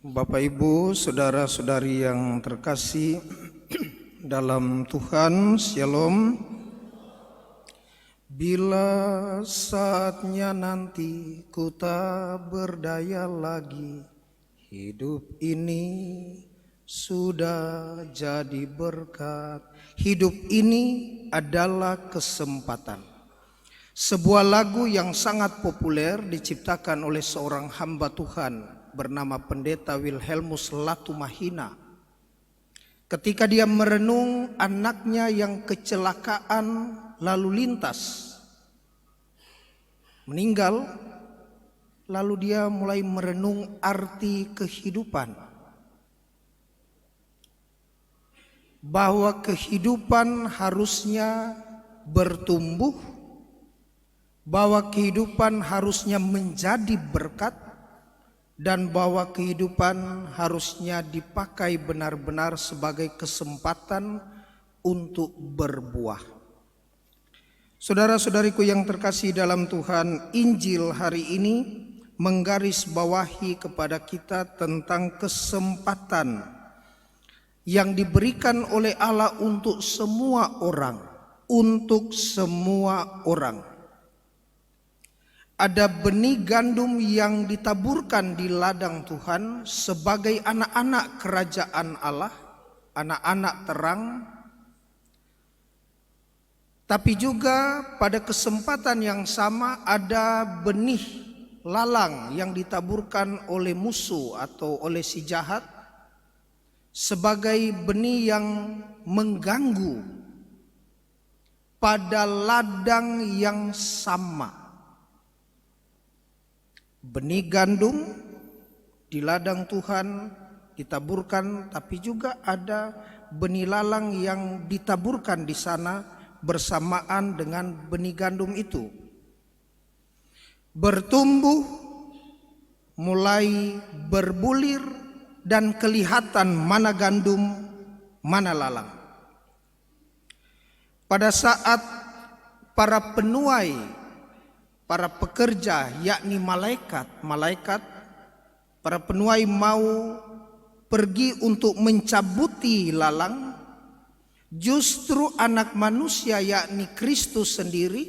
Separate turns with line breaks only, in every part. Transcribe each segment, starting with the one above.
Bapak Ibu, saudara-saudari yang terkasih dalam Tuhan, Shalom. Bila saatnya nanti ku tak berdaya lagi, hidup ini sudah jadi berkat. Hidup ini adalah kesempatan. Sebuah lagu yang sangat populer diciptakan oleh seorang hamba Tuhan bernama Pendeta Wilhelmus Latumahina. Ketika dia merenung anaknya yang kecelakaan lalu lintas, meninggal, lalu dia mulai merenung arti kehidupan. Bahwa kehidupan harusnya bertumbuh, bahwa kehidupan harusnya menjadi berkat, dan bahwa kehidupan harusnya dipakai benar-benar sebagai kesempatan untuk berbuah. Saudara-saudariku yang terkasih dalam Tuhan, Injil hari ini menggarisbawahi kepada kita tentang kesempatan yang diberikan oleh Allah untuk semua orang, untuk semua orang. Ada benih gandum yang ditaburkan di ladang Tuhan sebagai anak-anak kerajaan Allah, anak-anak terang. Tapi juga pada kesempatan yang sama ada benih lalang yang ditaburkan oleh musuh atau oleh si jahat sebagai benih yang mengganggu pada ladang yang sama. Benih gandum di ladang Tuhan ditaburkan, tapi juga ada benih lalang yang ditaburkan di sana bersamaan dengan benih gandum itu. Bertumbuh, mulai berbulir, dan kelihatan mana gandum, mana lalang. Pada saat para penuai, para pekerja, yakni malaikat, para penuai mau pergi untuk mencabuti lalang, justru anak manusia yakni Kristus sendiri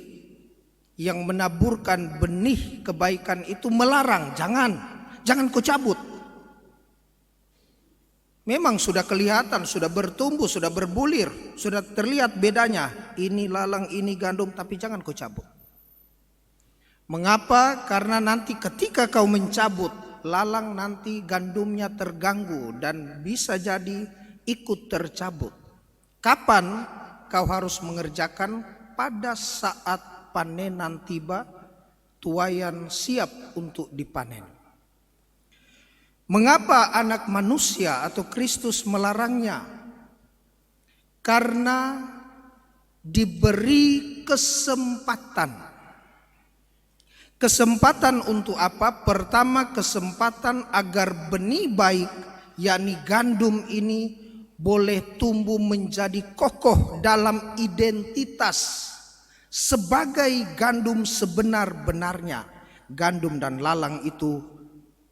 yang menaburkan benih kebaikan itu melarang, jangan kau cabut. Memang sudah kelihatan, sudah bertumbuh, sudah berbulir, sudah terlihat bedanya. Ini lalang, ini gandum, tapi jangan kau cabut. Mengapa? Karena nanti ketika kau mencabut lalang, nanti gandumnya terganggu dan bisa jadi ikut tercabut. Kapan kau harus mengerjakan? Pada saat panenan tiba, tuaian siap untuk dipanen. Mengapa anak manusia atau Kristus melarangnya? Karena diberi kesempatan. Kesempatan untuk apa? Pertama, kesempatan agar benih baik, yakni gandum ini boleh tumbuh menjadi kokoh dalam identitas sebagai gandum sebenar-benarnya. Gandum dan lalang itu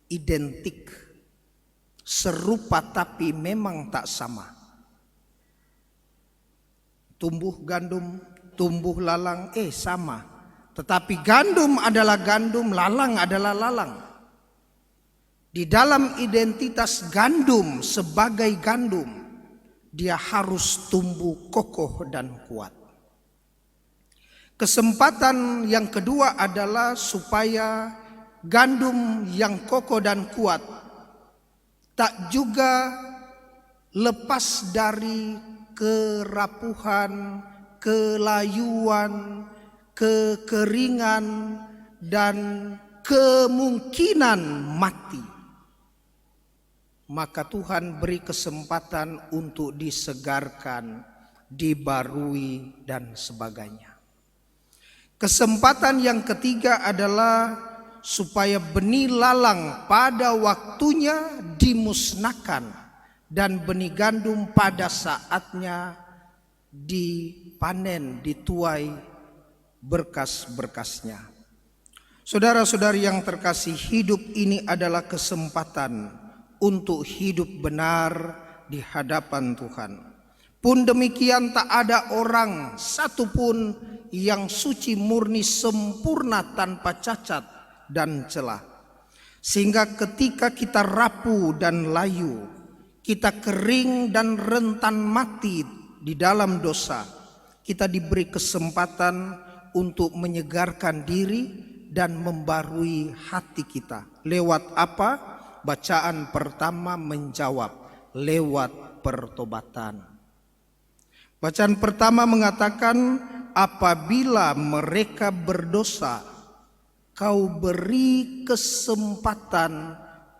identik, serupa tapi memang tak sama. Tumbuh gandum, tumbuh lalang, sama. Tetapi gandum adalah gandum, lalang adalah lalang. Di dalam identitas gandum sebagai gandum, dia harus tumbuh kokoh dan kuat. Kesempatan yang kedua adalah supaya gandum yang kokoh dan kuat tak juga lepas dari kerapuhan, kelayuan, kekeringan, dan kemungkinan mati. Maka Tuhan beri kesempatan untuk disegarkan, dibarui, dan sebagainya. Kesempatan yang ketiga adalah supaya benih lalang pada waktunya dimusnahkan dan benih gandum pada saatnya dipanen, dituai berkas-berkasnya. Saudara-saudari yang terkasih, hidup ini adalah kesempatan untuk hidup benar di hadapan Tuhan. Pun demikian tak ada orang satupun yang suci murni sempurna tanpa cacat dan celah. Sehingga ketika kita rapuh dan layu, kita kering dan rentan mati di dalam dosa, kita diberi kesempatan untuk menyegarkan diri dan membarui hati kita. Lewat apa? Bacaan pertama menjawab, lewat pertobatan. Bacaan pertama mengatakan, apabila mereka berdosa, kau beri kesempatan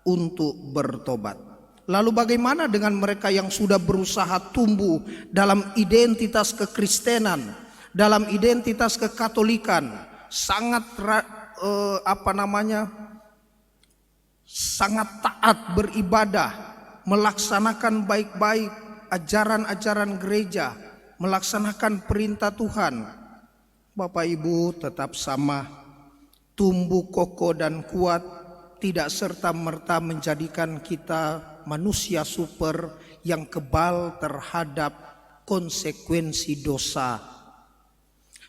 untuk bertobat. Lalu bagaimana dengan mereka yang sudah berusaha tumbuh dalam identitas kekristenan, dalam identitas kekatolikan, sangat sangat taat beribadah, melaksanakan baik-baik ajaran-ajaran gereja, melaksanakan perintah Tuhan. Bapak Ibu tetap sama, tumbuh kokoh dan kuat, tidak serta-merta menjadikan kita manusia super yang kebal terhadap konsekuensi dosa,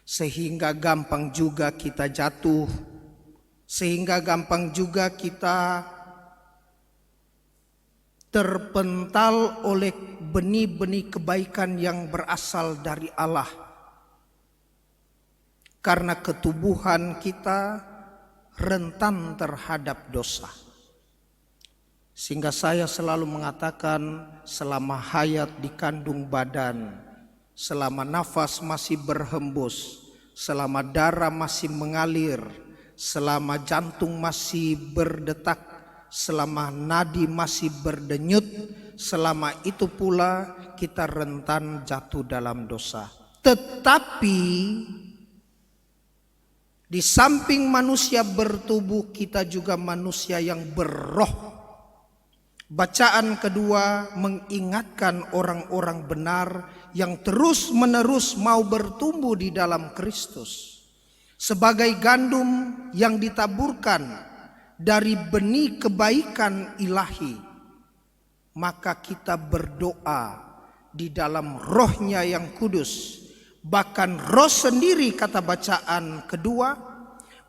sehingga gampang juga kita jatuh, sehingga gampang juga kita terpental oleh benih-benih kebaikan yang berasal dari Allah, karena ketubuhan kita rentan terhadap dosa. Sehingga saya selalu mengatakan, selama hayat dikandung badan, selama nafas masih berhembus, selama darah masih mengalir, selama jantung masih berdetak, selama nadi masih berdenyut, selama itu pula kita rentan jatuh dalam dosa. Tetapi di samping manusia bertubuh, kita juga manusia yang berroh. Bacaan kedua mengingatkan orang-orang benar yang terus-menerus mau bertumbuh di dalam Kristus. Sebagai gandum yang ditaburkan dari benih kebaikan ilahi, maka kita berdoa di dalam rohnya yang kudus. Bahkan roh sendiri, kata bacaan kedua,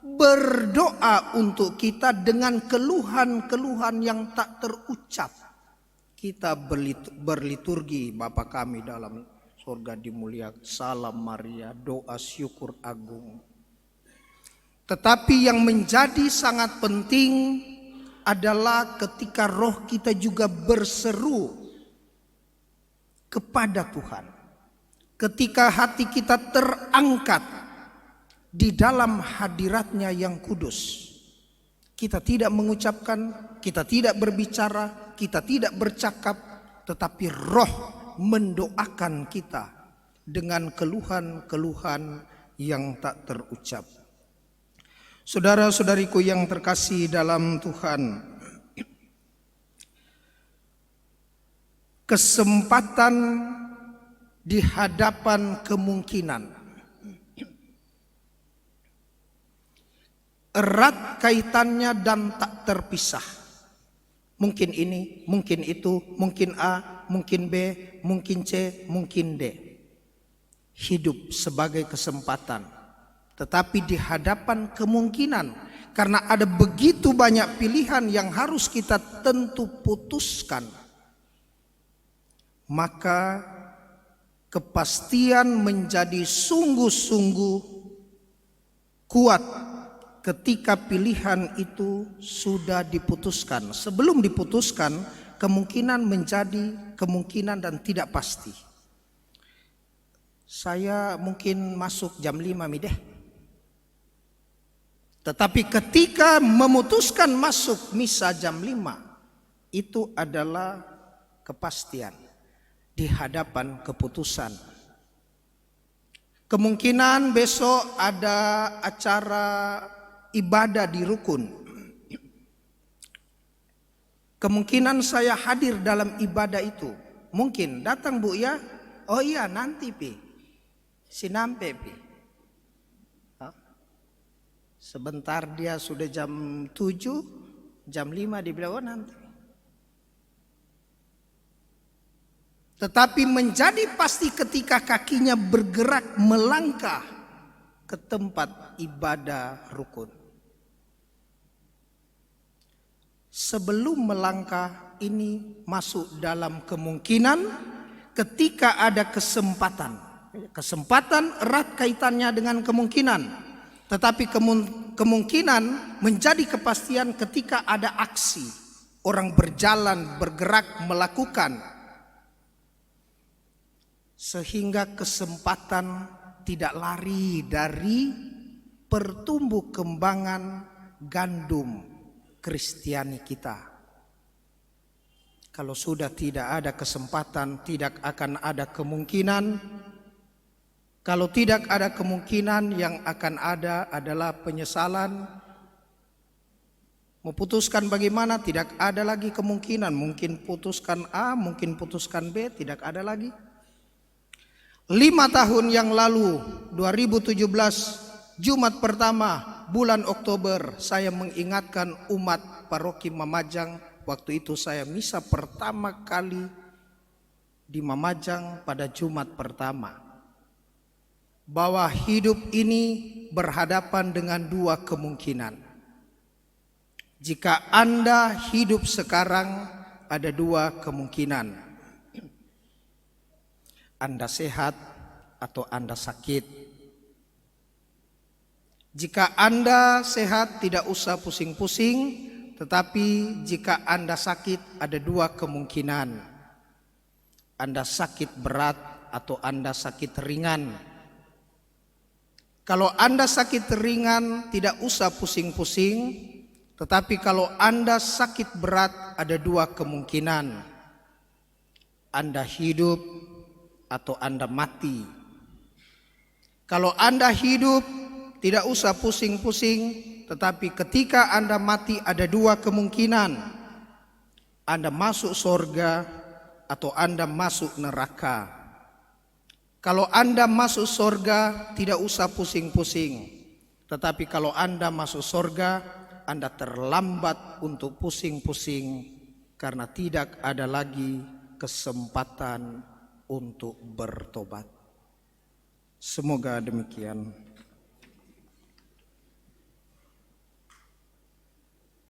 berdoa untuk kita dengan keluhan-keluhan yang tak terucap. Kita berliturgi, Bapa kami dalam surga dimuliakan, salam Maria, doa syukur agung. Tetapi yang menjadi sangat penting adalah ketika roh kita juga berseru kepada Tuhan. Ketika hati kita terangkat di dalam hadiratnya yang kudus, kita tidak mengucapkan, kita tidak berbicara, kita tidak bercakap, tetapi roh mendoakan kita dengan keluhan-keluhan yang tak terucap. Saudara-saudariku yang terkasih dalam Tuhan, kesempatan di hadapan kemungkinan erat kaitannya dan tak terpisah. Mungkin ini, mungkin itu, mungkin A, mungkin B, mungkin C, mungkin D. Hidup sebagai kesempatan, tetapi di hadapan kemungkinan, karena ada begitu banyak pilihan yang harus kita tentu putuskan, maka kepastian menjadi sungguh-sungguh kuat ketika pilihan itu sudah diputuskan. Sebelum diputuskan, kemungkinan menjadi kemungkinan dan tidak pasti. Saya mungkin masuk jam 5 mideh. Tetapi ketika memutuskan masuk misa jam 5, itu adalah kepastian di hadapan keputusan. Kemungkinan besok ada acara ibadah di rukun. Kemungkinan saya hadir dalam ibadah itu. Mungkin datang Bu ya. Oh iya nanti Pi. Sinampe Pi. Sebentar dia sudah jam 7, jam 5 dibilang oh nanti. tetapi menjadi pasti ketika kakinya bergerak melangkah ke tempat ibadah rukun. Sebelum melangkah ini masuk dalam kemungkinan ketika ada kesempatan. Kesempatan erat kaitannya dengan kemungkinan, tetapi kemungkinan menjadi kepastian ketika ada aksi. Orang berjalan, bergerak, melakukan. Sehingga kesempatan tidak lari dari pertumbuh kembangan gandum Kristiani kita. Kalau sudah tidak ada kesempatan, tidak akan ada kemungkinan. Kalau tidak ada kemungkinan, yang akan ada adalah penyesalan. Memutuskan bagaimana, tidak ada lagi kemungkinan. Mungkin putuskan A, mungkin putuskan B, tidak ada lagi. 5 tahun yang lalu, 2017, Jumat pertama bulan Oktober, saya mengingatkan umat paroki Mamajang. Waktu itu saya misa pertama kali di Mamajang pada Jumat pertama, bahwa hidup ini berhadapan dengan 2 kemungkinan. Jika Anda hidup sekarang, ada 2 kemungkinan. Anda sehat atau Anda sakit. Jika Anda sehat, tidak usah pusing-pusing. Tetapi jika Anda sakit, ada 2 kemungkinan. Anda sakit berat atau Anda sakit ringan. Kalau Anda sakit ringan, tidak usah pusing-pusing. Tetapi kalau Anda sakit berat, ada 2 kemungkinan. Anda hidup atau Anda mati. Kalau Anda hidup, tidak usah pusing-pusing. Tetapi ketika Anda mati, ada 2 kemungkinan. Anda masuk surga atau Anda masuk neraka. Kalau Anda masuk surga, tidak usah pusing-pusing. Tetapi kalau Anda masuk surga, Anda terlambat untuk pusing-pusing, karena tidak ada lagi kesempatan untuk bertobat. Semoga demikian.